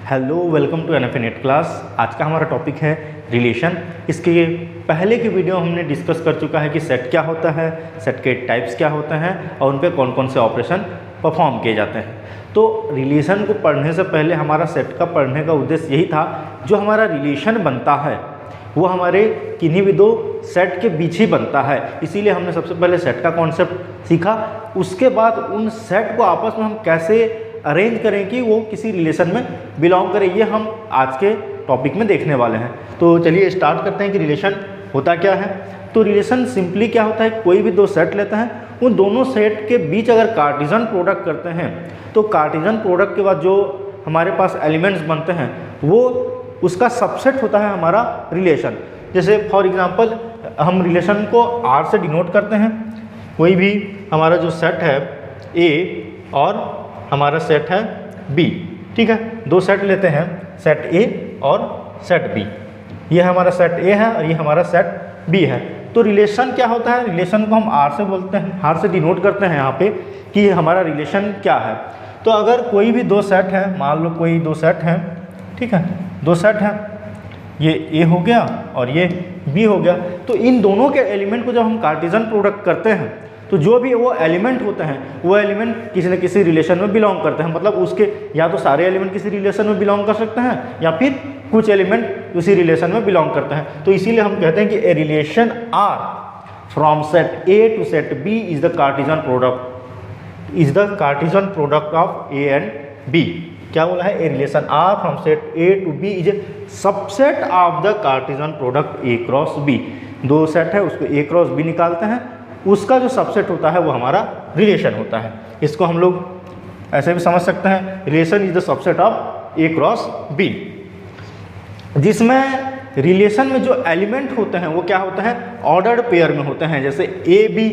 Hello, welcome to एनएफएनेट class. आज का हमारा टॉपिक है रिलेशन। इसके पहले की वीडियो हमने डिस्कस कर चुका है कि सेट क्या होता है, सेट के टाइप्स क्या होते हैं और उन पे कौन कौन से ऑपरेशन परफॉर्म किए जाते हैं। तो रिलेशन को पढ़ने से पहले हमारा सेट का पढ़ने का उद्देश्य यही था, जो हमारा रिलेशन बनता है वो हमारे किन्हीं भी दो सेट के बीच ही बनता है। इसीलिए हमने सबसे पहले सेट का कॉन्सेप्ट सीखा। उसके बाद उन सेट को आपस में हम कैसे अरेंज करें कि वो किसी रिलेशन में बिलोंग करें, ये हम आज के टॉपिक में देखने वाले हैं। तो चलिए स्टार्ट करते हैं कि रिलेशन होता क्या है। तो रिलेशन सिंपली क्या होता है, कोई भी दो सेट लेते हैं, उन दोनों सेट के बीच अगर कार्टेशियन प्रोडक्ट करते हैं तो कार्टेशियन प्रोडक्ट के बाद जो हमारे पास एलिमेंट्स बनते हैं वो उसका सबसेट होता है हमारा रिलेशन। जैसे फॉर एग्जांपल हम रिलेशन को R से डिनोट करते हैं। कोई भी हमारा जो सेट है A और हमारा सेट है B, ठीक है, दो सेट लेते हैं, सेट A और सेट B। ये हमारा सेट A है और ये हमारा सेट B है। तो रिलेशन क्या होता है, रिलेशन को हम R से बोलते हैं, R से डिनोट करते हैं यहाँ पे कि हमारा रिलेशन क्या है। तो अगर कोई भी दो सेट है, मान लो कोई दो सेट हैं, ठीक है, दो सेट हैं, ये A हो गया और ये B हो गया। तो इन दोनों के एलिमेंट को जब हम कार्टेशियन प्रोडक्ट करते हैं तो जो भी वो एलिमेंट होते हैं वो एलिमेंट किसी न किसी रिलेशन में बिलोंग करते हैं। मतलब उसके या तो सारे एलिमेंट किसी रिलेशन में बिलोंग कर सकते हैं या फिर कुछ एलिमेंट उसी रिलेशन में बिलोंग करते हैं। तो इसीलिए हम कहते हैं कि a relation R from set A to set B is the Cartesian product of A and B। क्या बोला है, a relation R from set A to B is a subset of the Cartesian product A cross B। दो set है, उसको A cross B निकालते हैं, उसका जो सबसेट होता है वो हमारा रिलेशन होता है। इसको हम लोग ऐसे भी समझ सकते हैं, relation is the subset of A cross B, जिसमें रिलेशन में जो एलिमेंट होते हैं वो क्या होते हैं, ऑर्डर्ड पेयर में होते हैं। जैसे A B,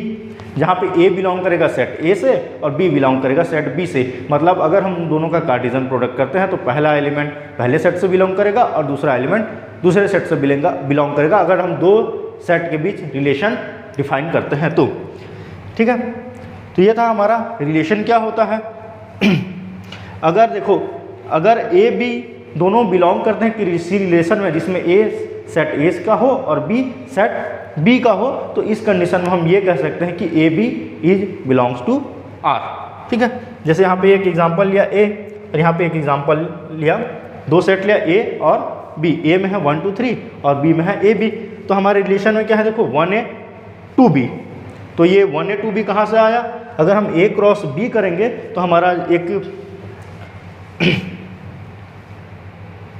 जहाँ पे A बिलोंग करेगा सेट A से और B बिलोंग करेगा सेट B से। मतलब अगर हम दोनों का कार्टेशियन प्रोडक्ट करते हैं तो पहला एलिमेंट पहले सेट से बिलोंग करेगा और दूसरा एलिमेंट दूसरे सेट से बिलोंग करेगा, अगर हम दो सेट के बीच रिलेशन डिफाइन करते हैं तो, ठीक है। तो ये था हमारा रिलेशन क्या होता है। अगर देखो, अगर A B दोनों बिलोंग करते हैं किसी रिलेशन में जिसमें A सेट A का हो और B सेट B का हो, तो इस कंडीशन में हम ये कह सकते हैं कि A B is belongs to R, ठीक है। जैसे यहाँ पे एक एग्जांपल लिया A और यहाँ पे एक एग्जांपल लिया, दो सेट लिया A और B। A में है 1 2 3 और B में है AB। तो हमारे रिलेशन में क्या है, देखो 1A 2B। तो ये 1A 2B कहाँ से आया, अगर हम A क्रॉस B करेंगे तो हमारा एक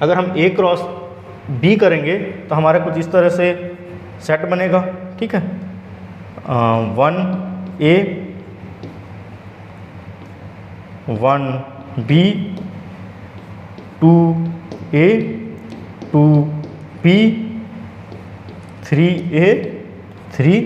अगर हम A क्रॉस B करेंगे तो हमारा कुछ इस तरह से सेट बनेगा, ठीक है। 1A 1B 2A 2B 3A 3B।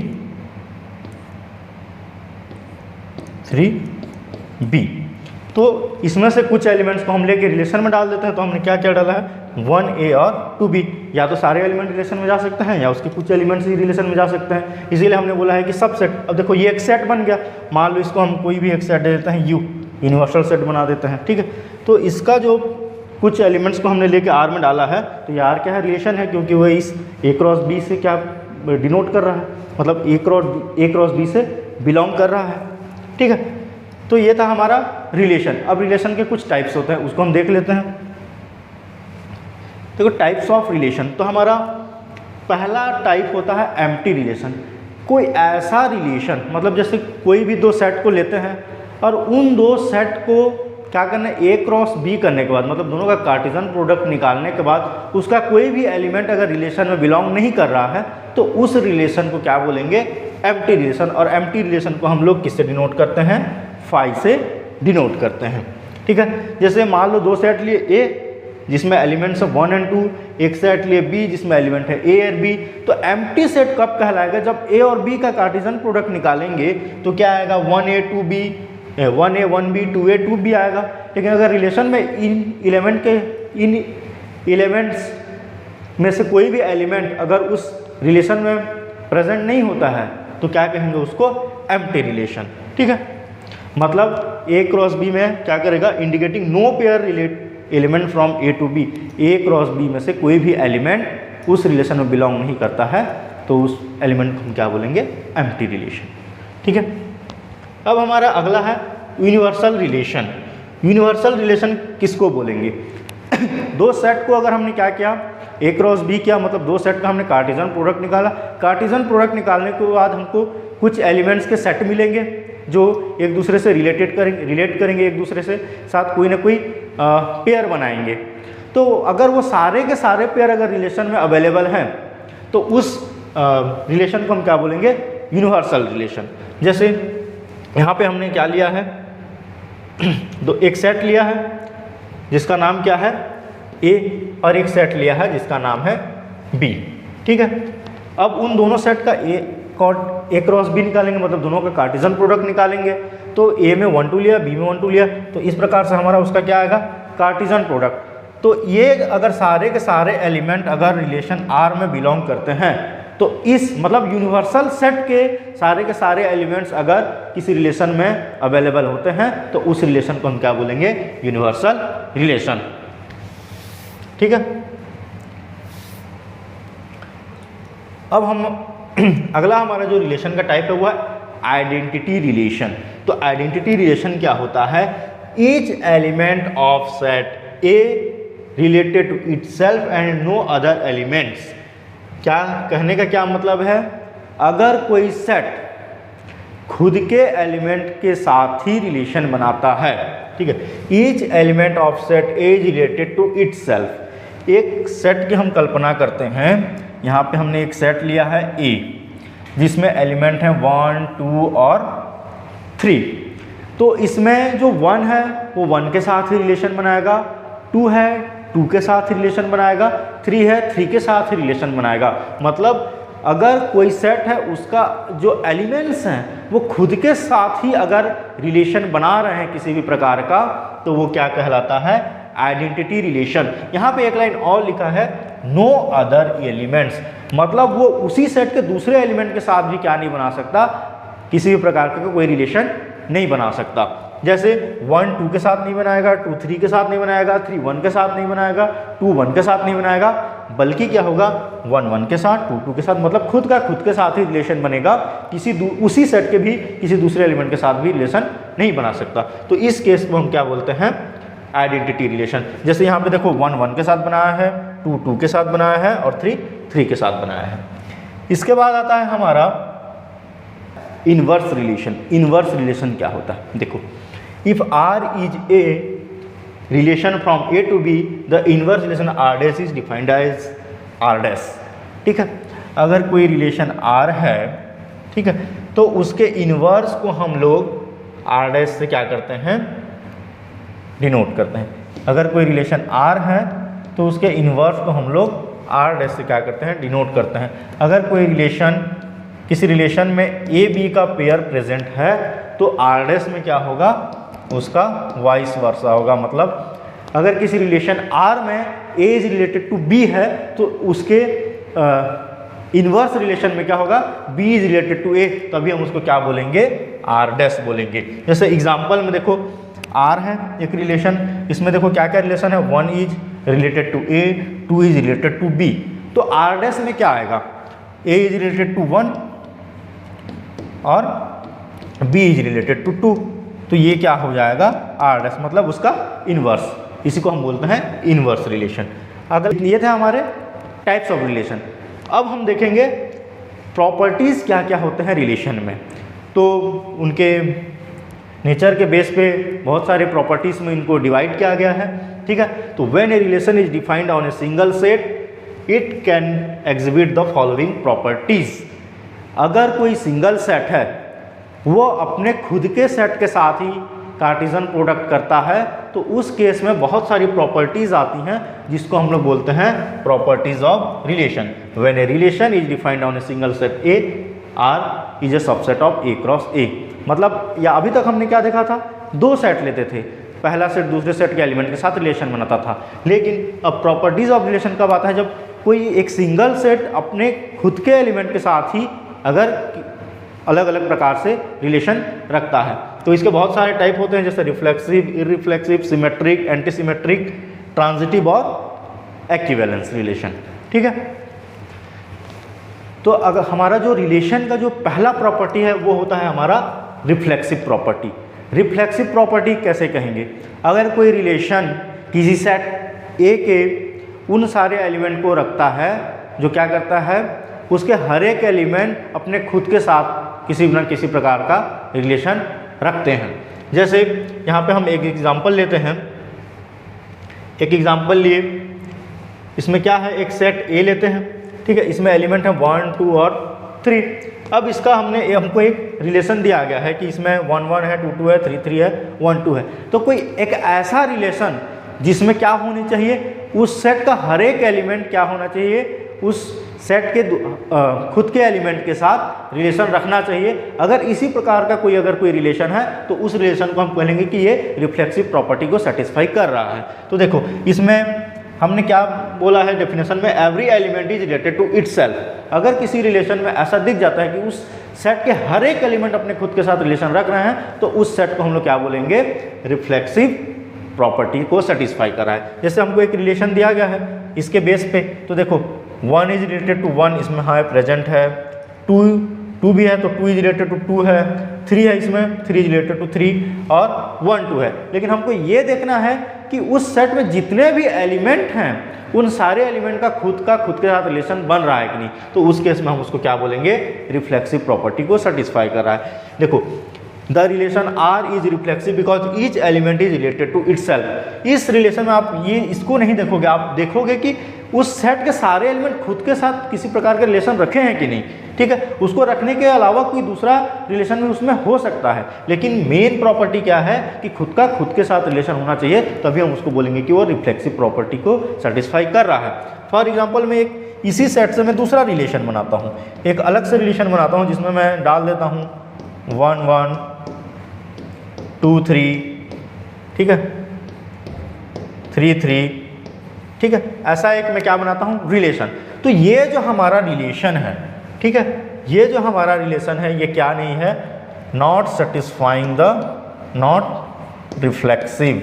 तो इसमें से कुछ एलिमेंट्स को हम लेके रिलेशन में डाल देते हैं। तो हमने क्या क्या डाला है, 1A और 2B। या तो सारे एलिमेंट रिलेशन में जा सकते हैं या उसके कुछ एलिमेंट्स ही रिलेशन में जा सकते हैं। इसीलिए हमने बोला है कि सब सेट। अब देखो ये एक सेट बन गया, मान लो इसको हम कोई भी एक सेट दे देते हैं, यूनिवर्सल सेट बना देते हैं, ठीक है। तो इसका जो कुछ एलिमेंट्स को हमने लेके R में डाला है, तो ये R क्या है, रिलेशन है, क्योंकि वो इस A क्रॉस B से क्या डिनोट कर रहा है, मतलब A क्रॉस B से बिलोंग कर रहा है, ठीक है। तो ये था हमारा रिलेशन। अब रिलेशन के कुछ टाइप्स होते हैं, उसको हम देख लेते हैं। देखो टाइप्स ऑफ रिलेशन, तो हमारा पहला टाइप होता है एम्प्टी रिलेशन। कोई ऐसा रिलेशन, मतलब जैसे कोई भी दो सेट को लेते हैं और उन दो सेट को क्या करना है, A क्रॉस B करने के बाद, मतलब दोनों का कार्टेशियन प्रोडक्ट निकालने के बाद उसका कोई भी एलिमेंट अगर रिलेशन में बिलोंग नहीं कर रहा है तो उस रिलेशन को क्या बोलेंगे, एम्प्टी रिलेशन। और एम्प्टी रिलेशन को हम लोग किससे डिनोट करते हैं, फाई से डिनोट करते हैं, ठीक है। जैसे मान लो दो सेट लिए A जिसमें एलिमेंट्स है 1 और 2, एक सेट लिए B जिसमें एलिमेंट है A और B। तो एम्प्टी सेट कब कहलाएगा, जब A और B का कार्टेशियन प्रोडक्ट निकालेंगे तो क्या आएगा, 1A 2B 1A 1B 2A 2B आएगा। लेकिन अगर रिलेशन में इन एलिमेंट्स में से कोई भी एलिमेंट अगर उस रिलेशन में प्रेजेंट नहीं होता है तो क्या कहेंगे उसको, एम्प्टी रिलेशन, ठीक है। मतलब A क्रॉस B में क्या करेगा, indicating no pair element from A to B, A cross B में से कोई भी एलिमेंट उस रिलेशन में बिलोंग नहीं करता है तो उस एलिमेंट को हम क्या बोलेंगे, एम्प्टी रिलेशन। ठीक है, अब हमारा अगला है यूनिवर्सल रिलेशन। यूनिवर्सल रिलेशन किसको बोलेंगे? दो सेट को अगर हमने क्या किया, ए क्रॉस बी किया, मतलब दो सेट का हमने कार्टेशियन प्रोडक्ट निकाला। कार्टेशियन प्रोडक्ट निकालने के बाद हमको कुछ एलिमेंट्स के सेट मिलेंगे जो एक दूसरे से रिलेट करेंगे एक दूसरे से साथ कोई ना कोई पेयर बनाएंगे। तो अगर वो सारे के सारे पेयर अगर रिलेशन में अवेलेबल हैं तो उस रिलेशन को हम क्या बोलेंगे, यूनिवर्सल रिलेशन। जैसे यहाँ पे हमने क्या लिया है, एक सेट लिया है जिसका नाम क्या है ए, और एक सेट लिया है जिसका नाम है बी। ठीक है, अब उन दोनों सेट का ए क्रॉस बी निकालेंगे, मतलब दोनों का कार्टेशियन प्रोडक्ट निकालेंगे। तो ए में 1 2 लिया, बी में 1 2 लिया, तो इस प्रकार से हमारा उसका क्या आएगा, कार्टेशियन प्रोडक्ट। तो ये अगर सारे के सारे एलिमेंट अगर रिलेशन आर में बिलोंग करते हैं तो इस मतलब यूनिवर्सल सेट के सारे एलिमेंट्स अगर किसी रिलेशन में अवेलेबल होते हैं तो उस रिलेशन को हम क्या बोलेंगे, यूनिवर्सल रिलेशन। ठीक है, अब हम अगला हमारा जो रिलेशन का टाइप है वो है आइडेंटिटी रिलेशन। तो आइडेंटिटी रिलेशन क्या होता है, each element of set A related to itself and no other elements. क्या कहने का क्या मतलब है, अगर कोई सेट खुद के एलिमेंट के साथ ही रिलेशन बनाता है, ठीक है, each element of set A is related to itself. एक सेट की हम कल्पना करते हैं, यहाँ पे हमने एक सेट लिया है ए जिसमें एलिमेंट हैं 1 2 और 3। तो इसमें जो 1 है वो 1 के साथ ही रिलेशन बनाएगा, 2 है 2 के साथ ही रिलेशन बनाएगा, 3 है 3 के साथ ही रिलेशन बनाएगा। मतलब अगर कोई सेट है उसका जो एलिमेंट्स हैं वो खुद के साथ ही अगर रिलेशन बना रहे हैं किसी भी प्रकार का तो वो क्या कहलाता है, आइडेंटिटी रिलेशन। यहाँ पे एक लाइन और लिखा है नो अदर एलिमेंट्स, मतलब वो उसी सेट के दूसरे एलिमेंट के साथ भी क्या नहीं बना सकता, किसी भी प्रकार का कोई रिलेशन नहीं बना सकता। जैसे 1 2 के साथ नहीं बनाएगा, 2 3 के साथ नहीं बनाएगा, 3 1 के साथ नहीं बनाएगा, 2 1 के साथ नहीं बनाएगा, बल्कि क्या होगा 1 1 के साथ, 2 2 के साथ, मतलब खुद के साथ ही रिलेशन बनेगा, उसी सेट के भी किसी दूसरे एलिमेंट के साथ भी रिलेशन नहीं बना सकता। तो इस केस को हम क्या बोलते हैं, आइडेंटिटी रिलेशन। जैसे यहाँ पे देखो 1 1 के साथ बनाया है, 2 2 के साथ बनाया है और 3 3 के साथ बनाया है। इसके बाद आता है हमारा इनवर्स रिलेशन। इनवर्स रिलेशन क्या होता है, देखो if R is a relation from A to B, the inverse relation R dash is defined as R dash. ठीक है, अगर कोई रिलेशन R है, ठीक है, तो उसके इनवर्स को हम लोग R डैश से क्या करते हैं, डिनोट करते हैं। अगर कोई रिलेशन R है तो उसके इनवर्स को हम लोग R डैश से क्या करते हैं, डिनोट करते हैं। अगर कोई रिलेशन किसी रिलेशन में ए बी का पेयर प्रेजेंट है तो R डैश में क्या होगा, उसका वाइस वर्सा होगा। मतलब अगर किसी रिलेशन R में A is related to B है तो उसके इनवर्स रिलेशन में क्या होगा, B is related to A, तभी हम उसको क्या बोलेंगे, R डैश बोलेंगे। जैसे एग्जाम्पल में देखो R है एक रिलेशन, इसमें देखो क्या क्या रिलेशन है, 1 is related to A, 2 is related to B। तो R डैश में क्या आएगा, A इज रिलेटेड टू 1 और B इज रिलेटेड टू 2, तो ये क्या हो जाएगा, R डैश, मतलब उसका इनवर्स। इसी को हम बोलते हैं इनवर्स रिलेशन। अगर ये थे हमारे टाइप्स ऑफ रिलेशन। अब हम देखेंगे प्रॉपर्टीज़ क्या क्या होते हैं रिलेशन में। तो उनके नेचर के बेस पे बहुत सारे प्रॉपर्टीज़ में इनको डिवाइड किया गया है। ठीक है, तो when a relation is defined on a single set it can exhibit the following properties. अगर कोई सिंगल सेट है वो अपने खुद के सेट के साथ ही कार्टेशियन प्रोडक्ट करता है तो उस केस में बहुत सारी प्रॉपर्टीज़ आती हैं जिसको हम लोग बोलते हैं properties of relation. When a relation is defined on a single set A R is a subset of A cross ए। मतलब या अभी तक हमने क्या देखा था, दो सेट लेते थे, पहला सेट दूसरे सेट के एलिमेंट के साथ रिलेशन बनाता था। लेकिन अब प्रॉपर्टीज़ ऑफ रिलेशन कब आता है, जब कोई एक सिंगल सेट अपने खुद के एलिमेंट के साथ ही अगर अलग अलग प्रकार से रिलेशन रखता है। तो इसके बहुत सारे टाइप होते हैं, जैसे reflexive, irreflexive, symmetric, anti symmetric, transitive और एक्विवेलेंस रिलेशन। ठीक है, तो अगर हमारा जो रिलेशन का जो पहला प्रॉपर्टी है वो होता है हमारा रिफ्लेक्सिव प्रॉपर्टी। रिफ्लेक्सिव प्रॉपर्टी कैसे कहेंगे? अगर कोई रिलेशन किसी सेट ए के उन सारे एलिमेंट को रखता है जो क्या करता है, उसके हर एक एलिमेंट अपने खुद के साथ किसी न किसी प्रकार का रिलेशन रखते हैं। जैसे यहाँ पे हम एक एग्जांपल लेते हैं, एक एग्जांपल लिए, इसमें क्या है, एक सेट ए लेते हैं। ठीक है, इसमें एलिमेंट है 1, 2 और 3। अब इसका हमको एक रिलेशन दिया गया है कि इसमें 1, 1 है, 2, 2 है, 3, 3 है, 1, 2 है। तो कोई एक ऐसा रिलेशन जिसमें क्या होनी चाहिए, उस सेट का हर एक एलिमेंट क्या होना चाहिए, उस सेट के खुद के एलिमेंट के साथ रिलेशन रखना चाहिए। अगर इसी प्रकार का कोई रिलेशन है तो उस रिलेशन को हम कहेंगे कि ये रिफ्लेक्सिव प्रॉपर्टी को सेटिस्फाई कर रहा है। तो देखो इसमें हमने क्या बोला है डेफिनेशन में, every element is related to itself. अगर किसी रिलेशन में ऐसा दिख जाता है कि उस सेट के हर एक एलिमेंट अपने खुद के साथ रिलेशन रख रहे हैं तो उस सेट को हम लोग क्या बोलेंगे, रिफ्लेक्सिव प्रॉपर्टी को सेटिस्फाई कर रहा है। जैसे हमको एक रिलेशन दिया गया है इसके बेस पे, तो देखो 1 इज रिलेटेड टू 1, इसमें हाँ प्रेजेंट है, 2 भी है तो 2 इज रिलेटेड टू 2 है, 3 है इसमें 3 इज रिलेटेड टू 3 और 1, 2 है। लेकिन हमको ये देखना है कि उस सेट में जितने भी एलिमेंट हैं उन सारे एलिमेंट का खुद के साथ रिलेशन बन रहा है कि नहीं। तो उस केस में हम उसको क्या बोलेंगे, रिफ्लेक्सिव प्रॉपर्टी को सेटिस्फाई कर रहा है। देखो the relation R is reflexive because each element is related to itself. इस रिलेशन में आप इसको नहीं देखोगे, आप देखोगे कि उस सेट के सारे एलिमेंट खुद के साथ किसी प्रकार के रिलेशन रखे हैं कि नहीं। ठीक है, उसको रखने के अलावा कोई दूसरा रिलेशन भी उसमें हो सकता है, लेकिन मेन प्रॉपर्टी क्या है कि खुद के साथ रिलेशन होना चाहिए, तभी हम उसको बोलेंगे कि वो रिफ्लेक्सिव प्रॉपर्टी को सेटिस्फाई कर रहा है। फॉर एग्जाम्पल मैं एक इसी सेट से मैं दूसरा रिलेशन बनाता हूँ, एक अलग से रिलेशन बनाता हूँ जिसमें मैं डाल देता हूँ 1, 1, 2, 3, ठीक है, 3, 3, ठीक है। ऐसा एक मैं क्या बनाता हूँ, रिलेशन। तो ये जो हमारा रिलेशन है, ठीक है, ये जो हमारा रिलेशन है ये क्या नहीं है, not satisfying the, not reflexive.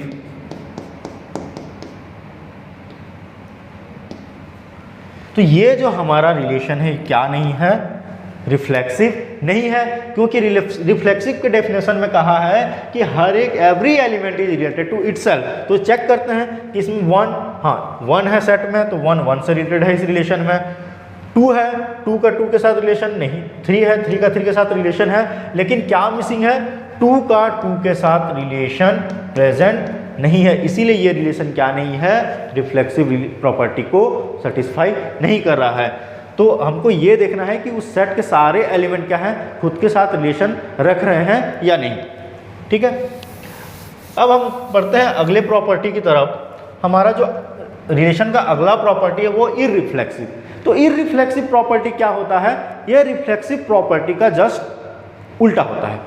तो ये जो हमारा रिलेशन है क्या नहीं है, रिफ्लेक्सिव नहीं है, क्योंकि रिफ्लेक्सिव के डेफिनेशन में कहा है कि हर एक every element is related to itself. तो चेक करते हैं कि इसमें 1 है सेट में, तो 1 से रिलेटेड है इस रिलेशन में। 2 है, 2 का 2 के साथ रिलेशन नहीं, 3 है, 3 का 3 के साथ रिलेशन है, लेकिन क्या मिसिंग है, 2 का 2 के साथ रिलेशन प्रेजेंट नहीं है, इसीलिए ये रिलेशन क्या नहीं है, रिफ्लेक्सिव प्रॉपर्टी को सेटिस्फाई नहीं कर रहा है। तो हमको ये देखना है कि उस सेट के सारे एलिमेंट क्या हैं, खुद के साथ रिलेशन रख रहे हैं या नहीं। ठीक है, अब हम बढ़ते हैं अगले प्रॉपर्टी की तरफ। हमारा जो रिलेशन का अगला प्रॉपर्टी है वो इररिफ्लेक्सिव। तो इररिफ्लेक्सिव प्रॉपर्टी क्या होता है, यह रिफ्लेक्सिव प्रॉपर्टी का जस्ट उल्टा होता है।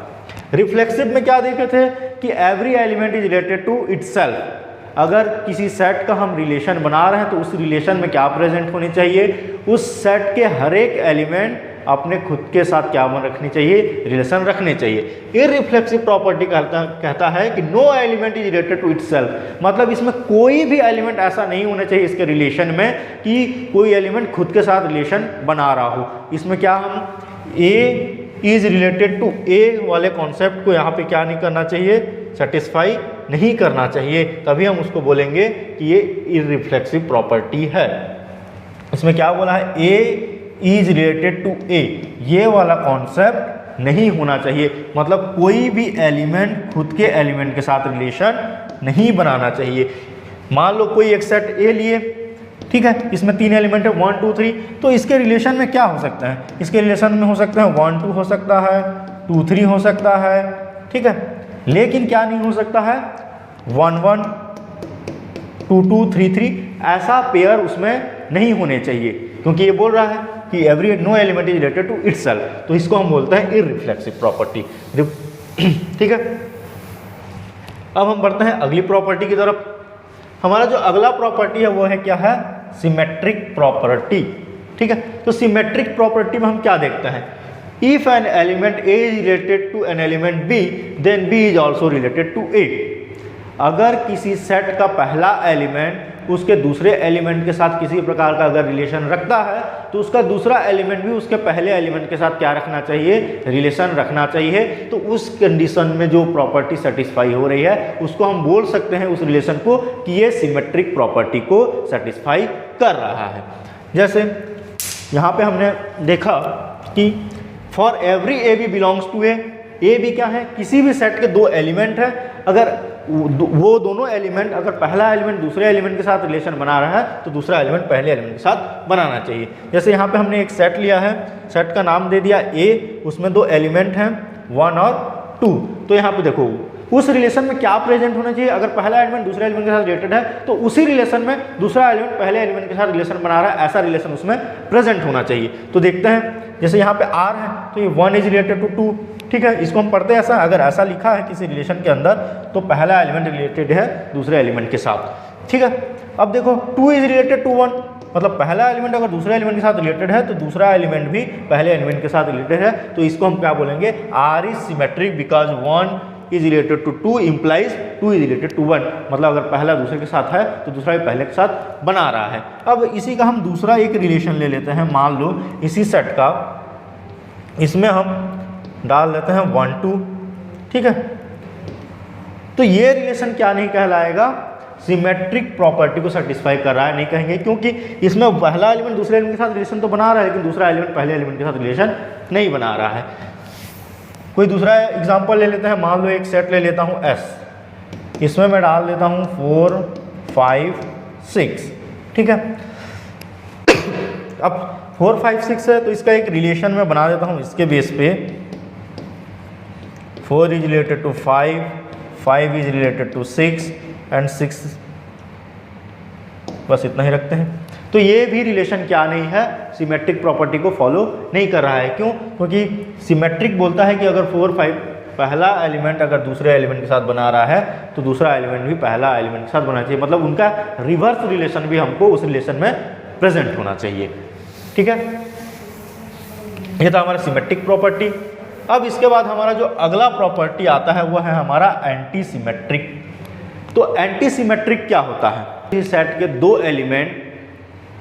रिफ्लेक्सिव में क्या देखे थे कि every element is related to itself. अगर किसी सेट का हम रिलेशन बना रहे हैं तो उस रिलेशन में क्या प्रेजेंट होनी चाहिए, उस सेट के हर एक एलिमेंट अपने खुद के साथ क्या रखनी चाहिए, रिलेशन रखने चाहिए। इररिफ्लेक्सिव प्रॉपर्टी कहता है कि no element is related to itself, मतलब इसमें कोई भी एलिमेंट ऐसा नहीं होना चाहिए इसके रिलेशन में कि कोई एलिमेंट खुद के साथ रिलेशन बना रहा हो। इसमें क्या हम ए इज रिलेटेड टू ए वाले कॉन्सेप्ट को यहाँ पे क्या नहीं करना चाहिए, सेटिस्फाई नहीं करना चाहिए, तभी हम उसको बोलेंगे कि ये इररिफ्लेक्सिव प्रॉपर्टी है। इसमें क्या बोला है, ए इज रिलेटेड टू ए, ये वाला कॉन्सेप्ट नहीं होना चाहिए, मतलब कोई भी एलिमेंट खुद के एलिमेंट के साथ रिलेशन नहीं बनाना चाहिए। मान लो कोई एक सेट ए लिए, ठीक है, इसमें 3 एलिमेंट है 1, 2, 3, तो इसके रिलेशन में क्या हो सकता है, इसके रिलेशन में हो सकता है 1, 2 हो सकता है, 2, 3 हो सकता है, ठीक है, लेकिन क्या नहीं हो सकता है, 1, 1, 2, 2, 3, 3 ऐसा पेयर उसमें नहीं होने चाहिए, क्योंकि ये बोल रहा है कि every no element is related to itself. तो इसको हम बोलते हैं इररिफ्लेक्सिव प्रॉपर्टी। ठीक है, अब हम बढ़ते हैं अगली प्रॉपर्टी की तरफ। हमारा जो अगला प्रॉपर्टी है वो है क्या है, सिमेट्रिक प्रॉपर्टी। ठीक है, तो सिमेट्रिक प्रॉपर्टी में हम क्या देखते हैं, if an element A is related to an element B then B is also related to A. अगर किसी सेट का पहला एलिमेंट उसके दूसरे एलिमेंट के साथ किसी प्रकार का अगर रिलेशन रखता है तो उसका दूसरा एलिमेंट भी उसके पहले एलिमेंट के साथ क्या रखना चाहिए, रिलेशन रखना चाहिए। तो उस कंडीशन में जो प्रॉपर्टी सेटिस्फाई हो रही है उसको हम बोल सकते हैं उस रिलेशन को कि ये सिमेट्रिक प्रॉपर्टी को सेटिस्फाई कर रहा है। जैसे यहाँ पे हमने देखा कि for every A B belongs to A B क्या है, किसी भी सेट के दो एलिमेंट है, अगर वो दोनों एलिमेंट अगर पहला एलिमेंट दूसरे एलिमेंट के साथ रिलेशन बना रहा है तो दूसरा एलिमेंट पहले एलिमेंट के साथ बनाना चाहिए। जैसे यहाँ पे हमने एक सेट लिया है, सेट का नाम दे दिया ए, उसमें दो एलिमेंट हैं 1 और 2। तो यहाँ पे देखो उस रिलेशन में क्या प्रेजेंट होना चाहिए, अगर पहला एलिमेंट दूसरे एलिमेंट के साथ रिलेटेड है तो उसी रिलेशन में दूसरा एलिमेंट पहले एलिमेंट के साथ रिलेशन बना रहा है, ऐसा रिलेशन उसमें प्रेजेंट होना चाहिए। तो देखते हैं, जैसे यहाँ पे R है तो ये 1 इज रिलेटेड टू 2, ठीक है, इसको हम पढ़ते हैं ऐसा, अगर ऐसा लिखा है किसी रिलेशन के अंदर तो पहला एलिमेंट रिलेटेड है दूसरे एलिमेंट के साथ, ठीक है। अब देखो 2 इज रिलेटेड टू 1, मतलब पहला एलिमेंट अगर दूसरे एलिमेंट के साथ रिलेटेड है तो दूसरा एलिमेंट भी पहले एलिमेंट के साथ रिलेटेड है, तो इसको हम क्या बोलेंगे, R is symmetric because 1 is related to 2 implies 2 is related to 1, मतलब अगर पहला दूसरे के साथ है तो दूसरा भी पहले के साथ बना रहा है। अब इसी का हम दूसरा एक रिलेशन ले लेते हैं, मान लो इसी सेट का, इसमें हम डाल देते हैं 1 2, ठीक है। तो ये रिलेशन क्या नहीं कहलाएगा, सिमेट्रिक प्रॉपर्टी को सेटिस्फाई कर रहा है नहीं कहेंगे, क्योंकि इसमें पहला एलिमेंट दूसरे एलिमेंट के साथ रिलेशन तो बना रहा है लेकिन दूसरा एलिमेंट पहले एलिमेंट के साथ रिलेशन नहीं बना रहा है। कोई दूसरा एग्जांपल ले लेते हैं, मान लो एक सेट ले लेता हूँ S, इसमें मैं डाल देता हूँ 4 5 6, ठीक है। अब 4 5 6 है तो इसका एक रिलेशन मैं बना देता हूँ इसके बेस पे, 4 is related to 5, 5 is related to 6 and 6, बस इतना ही रखते हैं। तो ये भी रिलेशन क्या नहीं है, सिमेट्रिक प्रॉपर्टी को फॉलो नहीं कर रहा है। क्यों? क्योंकि सिमेट्रिक बोलता है कि अगर 4 5 पहला एलिमेंट अगर दूसरे एलिमेंट के साथ बना रहा है तो दूसरा एलिमेंट भी पहला एलिमेंट के साथ बनाना चाहिए, मतलब उनका रिवर्स रिलेशन भी हमको उस रिलेशन में प्रेजेंट होना चाहिए, ठीक है। ये था हमारा सिमेट्रिक प्रॉपर्टी। अब इसके बाद हमारा जो अगला प्रॉपर्टी आता है वो है हमारा एंटी सिमेट्रिक। तो एंटी सिमेट्रिक क्या होता है, इस सेट के दो एलिमेंट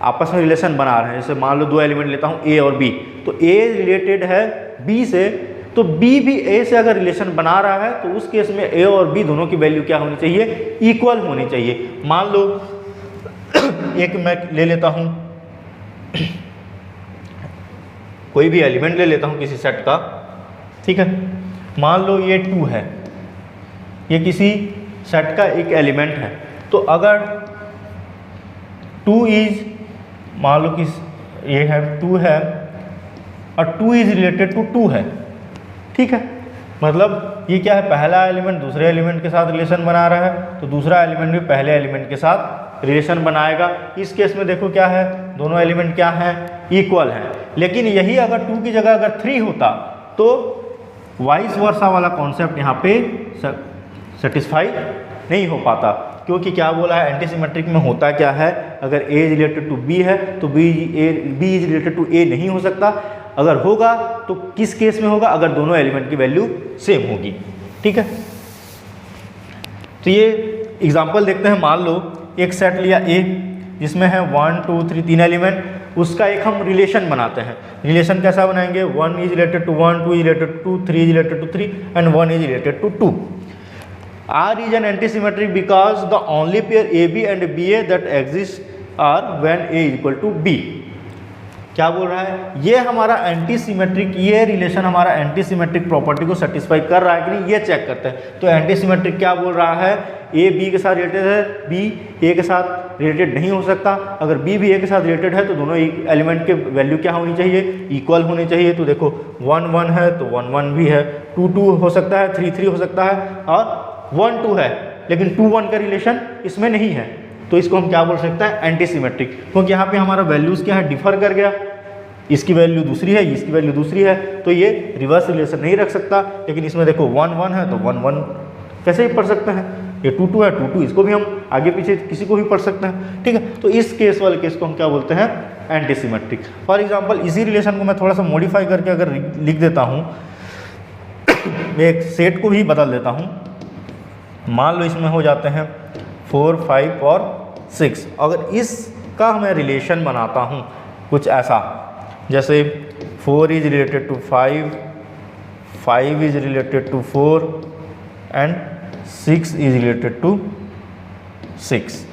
आपस में रिलेशन बना रहे हैं, जैसे मान लो दो एलिमेंट लेता हूँ A और B, तो A रिलेटेड है B से, तो B भी A से अगर रिलेशन बना रहा है तो उस केस में A और B दोनों की वैल्यू क्या होनी चाहिए, इक्वल होनी चाहिए। मान लो एक मैं ले लेता हूँ कोई भी एलिमेंट ले लेता हूँ किसी सेट का, ठीक है, मान लो ये 2 है, ये किसी सेट का एक एलिमेंट है, तो अगर 2 इज, मान लो कि ये है 2 है और 2 इज रिलेटेड टू 2 है, ठीक है, मतलब ये क्या है, पहला एलिमेंट दूसरे एलिमेंट के साथ रिलेशन बना रहा है तो दूसरा एलिमेंट भी पहले एलिमेंट के साथ रिलेशन बनाएगा। इस केस में देखो क्या है, दोनों एलिमेंट क्या हैं, इक्वल हैं। लेकिन यही अगर 2 की जगह अगर 3 होता तो वाइस वर्सा वाला कॉन्सेप्ट यहाँ पे सेटिस्फाई नहीं हो पाता, क्योंकि क्या बोला है, एंटी सिमेट्रिक में होता क्या है, अगर A is related to B है तो B is related to A नहीं हो सकता, अगर होगा तो किस केस में होगा, अगर दोनों एलिमेंट की वैल्यू सेम होगी, ठीक है। तो ये एग्जांपल देखते हैं, मान लो एक सेट लिया A जिसमें है 1 2 3 3 एलिमेंट, उसका एक हम रिलेशन बनाते हैं। रिलेशन कैसा बनाएंगे, 1 is related to 1, 2 is related to 2, 3 is related to 3 and 1 is related to 2। R is an antisymmetric because the only pair AB and BA that exists are when A is equal to B। क्या बोल रहा है, ये हमारा anti symmetric, ये relation हमारा anti symmetric property को satisfy कर रहा है कि नहीं, ये चेक करते हैं। तो एंटी सिमेट्रिक क्या बोल रहा है, A B के साथ रिलेटेड है, B A के साथ रिलेटेड नहीं हो सकता, अगर B भी A के साथ रिलेटेड है तो दोनों एलिमेंट के वैल्यू क्या होनी चाहिए, इक्वल होनी चाहिए। तो देखो 1 1 है तो 1 1 भी है, 2 2 हो सकता है, 3 3 हो सकता है, और 1 2 है, लेकिन 2 1 का रिलेशन इसमें नहीं है, तो इसको हम क्या बोल सकते हैं, एंटी सिमेट्रिक, क्योंकि यहाँ पे हमारा वैल्यूज क्या है, डिफर कर गया, इसकी वैल्यू दूसरी है, इसकी वैल्यू दूसरी है, तो ये रिवर्स रिलेशन नहीं रख सकता। लेकिन इसमें देखो 1 1 है तो 1 1 कैसे ही पढ़ सकते हैं, ये 2 2 है 2 2, इसको भी हम आगे पीछे किसी को भी पढ़ सकते हैं, ठीक है। तो इस केस वाले केस को हम क्या बोलते हैं, एंटी सिमेट्रिक। फॉर एग्जाम्पल इसी रिलेशन को मैं थोड़ा सा मॉडिफाई करके अगर लिख देता हूँ, मैं एक सेट को भी बदल देता हूँ, मान लो इसमें हो जाते हैं 4 5 और 6। अगर इसका मैं रिलेशन बनाता हूँ कुछ ऐसा, जैसे 4 is related to 5, 5 is related to 4 and 6 is related to 6,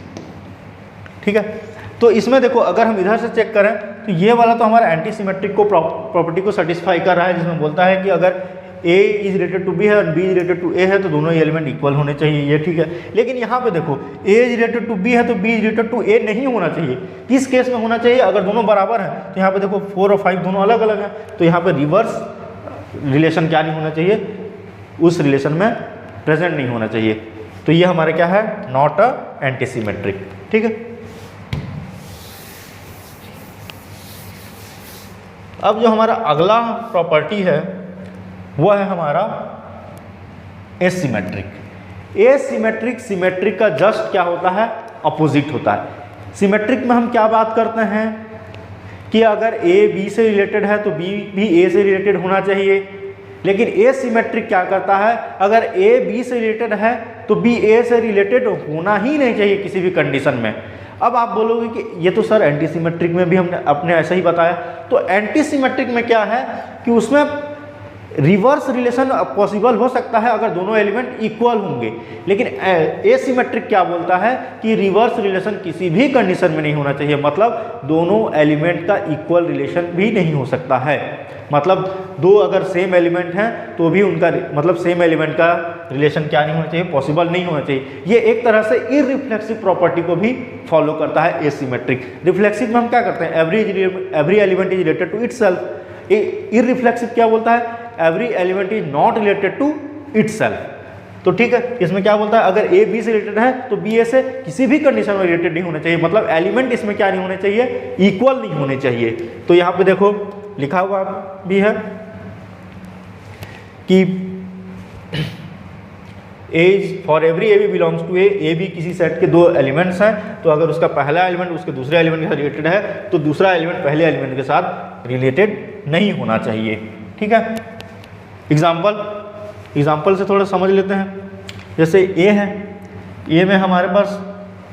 ठीक है। तो इसमें देखो अगर हम इधर से चेक करें तो ये वाला तो हमारा एंटी सिमेट्रिक को प्रॉपर्टी को सेटिस्फाई कर रहा है, जिसमें बोलता है कि अगर A is related to B है और B is related to A है तो दोनों एलिमेंट इक्वल होने चाहिए, ये ठीक है। लेकिन यहाँ पे देखो A is related to B है तो B is related to A नहीं होना चाहिए। किस केस में होना चाहिए? अगर दोनों बराबर हैं तो यहाँ पे देखो 4 और 5 दोनों अलग अलग हैं, तो यहाँ पे रिवर्स रिलेशन क्या नहीं होना चाहिए, उस रिलेशन में प्रेजेंट नहीं होना चाहिए। तो ये हमारे क्या है, नॉट अ एंटी सिमेट्रिक, ठीक है। अब जो हमारा अगला प्रॉपर्टी है वो है हमारा एसिमेट्रिक। एसिमेट्रिक सिमेट्रिक का जस्ट क्या होता है, अपोजिट होता है। सिमेट्रिक में हम क्या बात करते हैं कि अगर A B से रिलेटेड है तो B भी A से रिलेटेड होना चाहिए। लेकिन एसिमेट्रिक क्या करता है, अगर A B से रिलेटेड है तो B A से रिलेटेड होना ही नहीं चाहिए किसी भी कंडीशन में। अब आप बोलोगे कि ये तो सर एंटी सिमेट्रिक में भी हमने अपने ऐसा ही बताया। तो एंटी सिमेट्रिक में क्या है कि उसमें रिवर्स रिलेशन पॉसिबल हो सकता है अगर दोनों एलिमेंट इक्वल होंगे। लेकिन एसिमेट्रिक क्या बोलता है कि रिवर्स रिलेशन किसी भी कंडीशन में नहीं होना चाहिए, मतलब दोनों एलिमेंट का इक्वल रिलेशन भी नहीं हो सकता है। मतलब दो अगर सेम एलिमेंट हैं तो भी उनका मतलब सेम एलिमेंट का रिलेशन क्या नहीं होना चाहिए, पॉसिबल नहीं होना चाहिए। ये एक तरह से इररिफ्लेक्सिव प्रॉपर्टी को भी फॉलो करता है एसिमेट्रिक। रिफ्लेक्सिव में हम क्या करते हैं, every element is related to itself. Irreflexive क्या बोलता है, every element is not related to itself. तो ठीक है, इसमें क्या बोलता है, अगर A B से रिलेटेड है तो B A से किसी भी कंडीशन में रिलेटेड नहीं होना चाहिए, मतलब एलिमेंट इसमें क्या नहीं होने चाहिए, इक्वल नहीं होने चाहिए। तो यहाँ पे देखो लिखा हुआ भी है कि for every A B belongs to A B किसी सेट के दो एलिमेंट्स हैं, तो अगर उसका पहला एलिमेंट उसके दूसरे एलिमेंट के साथ रिलेटेड है तो दूसरा एलिमेंट पहले एलिमेंट के साथ रिलेटेड नहीं होना चाहिए, ठीक है। एग्जाम्पल से थोड़ा समझ लेते हैं। जैसे A है, A में हमारे पास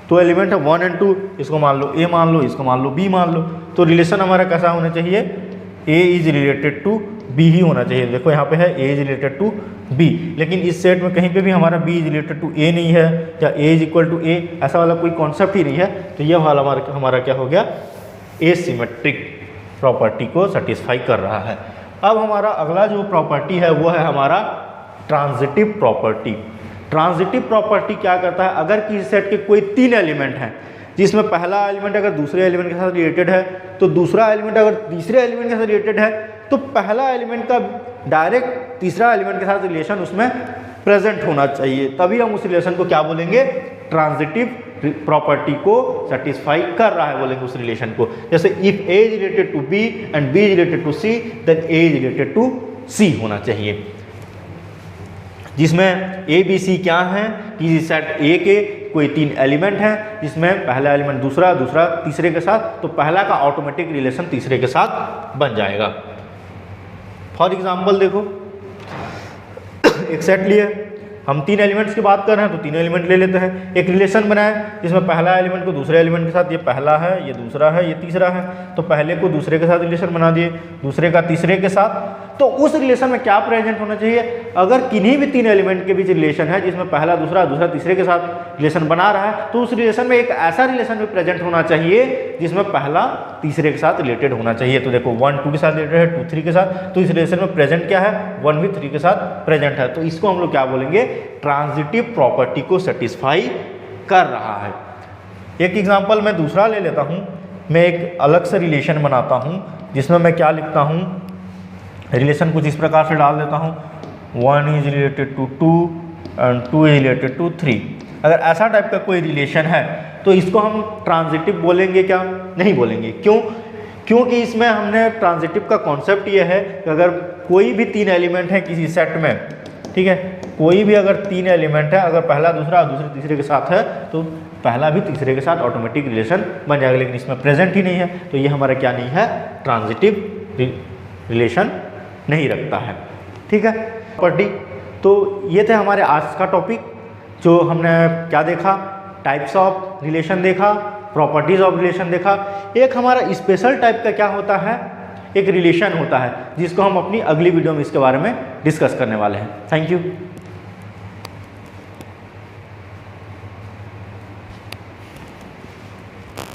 दो एलिमेंट है 1 और 2, इसको मान लो A मान लो, इसको मान लो B मान लो। तो रिलेशन हमारा कैसा होना चाहिए, A is related to B ही होना चाहिए। देखो यहाँ पे है A is related to B, लेकिन इस सेट में कहीं पे भी हमारा B is related to A नहीं है या A is equal to A, ऐसा वाला कोई कॉन्सेप्ट ही नहीं है। तो ये वाला हमारा क्या हो गया, एसिमेट्रिक प्रॉपर्टी को सेटिस्फाई कर रहा है। अब हमारा अगला जो प्रॉपर्टी है वो है हमारा ट्रांजिटिव प्रॉपर्टी। ट्रांजिटिव प्रॉपर्टी क्या करता है, अगर किसी सेट के कोई 3 एलिमेंट हैं जिसमें पहला एलिमेंट अगर दूसरे एलिमेंट के साथ रिलेटेड है तो दूसरा एलिमेंट अगर तीसरे एलिमेंट के साथ रिलेटेड है तो पहला एलिमेंट का डायरेक्ट तीसरा एलिमेंट के साथ रिलेशन उसमें प्रेजेंट होना चाहिए, तभी हम उस रिलेशन को क्या बोलेंगे, ट्रांजिटिव प्रॉपर्टी को सेटिस्फाई कर रहा है बोलेंगे उस रिलेशन को। जैसे if A is related to B and B is related to C then A is related to C होना चाहिए, जिसमें A B C क्या है, किसी सेट A के कोई 3 एलिमेंट हैं जिसमें पहला एलिमेंट दूसरा, दूसरा तीसरे के साथ, तो पहला का ऑटोमेटिक रिलेशन तीसरे के साथ बन जाएगा। फॉर एग्जाम्पल देखो एक सेट लिए, हम 3 एलिमेंट्स की बात कर रहे हैं तो 3 एलिमेंट ले लेते हैं। एक रिलेशन बनाए जिसमें पहला एलिमेंट को दूसरे एलिमेंट के साथ, ये पहला है, ये दूसरा है, ये तीसरा है, तो पहले को दूसरे के साथ रिलेशन बना दिए, दूसरे का तीसरे के साथ। तो उस रिलेशन में क्या प्रेजेंट होना चाहिए, अगर किन्हीं भी 3 एलिमेंट के बीच रिलेशन है जिसमें पहला दूसरा, दूसरा तीसरे के साथ रिलेशन बना रहा है, तो उस रिलेशन में एक ऐसा रिलेशन भी प्रेजेंट होना चाहिए जिसमें पहला तीसरे के साथ रिलेटेड होना चाहिए। तो देखो 1 2 के साथ रिलेटेड है, 2 3 के साथ, तो इस रिलेशन में प्रेजेंट क्या है, 1 भी 3 के साथ प्रेजेंट है। तो इसको हम लोग क्या बोलेंगे, ट्रांजिटिव प्रॉपर्टी को सेटिस्फाई कर रहा है। एक एग्जांपल मैं दूसरा ले लेता हूं, मैं एक अलग से रिलेशन बनाता हूं जिसमें मैं क्या लिखता हूं, रिलेशन कुछ इस प्रकार से डाल देता हूं, 1 is related to 2 and 2 is related to 3। अगर ऐसा टाइप का कोई रिलेशन है तो इसको हम ट्रांजिटिव बोलेंगे क्या, नहीं बोलेंगे। क्यों, क्योंकि इसमें हमने ट्रांजिटिव का कॉन्सेप्ट ये है कि अगर कोई भी 3 एलिमेंट है किसी सेट में, ठीक है, कोई भी अगर 3 एलिमेंट है, अगर पहला दूसरा दूसरे तीसरे के साथ है तो पहला भी तीसरे के साथ ऑटोमेटिक रिलेशन बन जाएगा, लेकिन इसमें प्रेजेंट ही नहीं है, तो ये हमारा क्या नहीं है, ट्रांजिटिव रिलेशन नहीं रखता है, ठीक है। प्रॉपर्टी, तो ये थे हमारे आज का टॉपिक, जो हमने क्या देखा, टाइप्स ऑफ रिलेशन देखा, प्रॉपर्टीज ऑफ रिलेशन देखा। एक हमारा स्पेशल टाइप का क्या होता है, एक रिलेशन होता है जिसको हम अपनी अगली वीडियो में इसके बारे में डिस्कस करने वाले हैं। Thank you.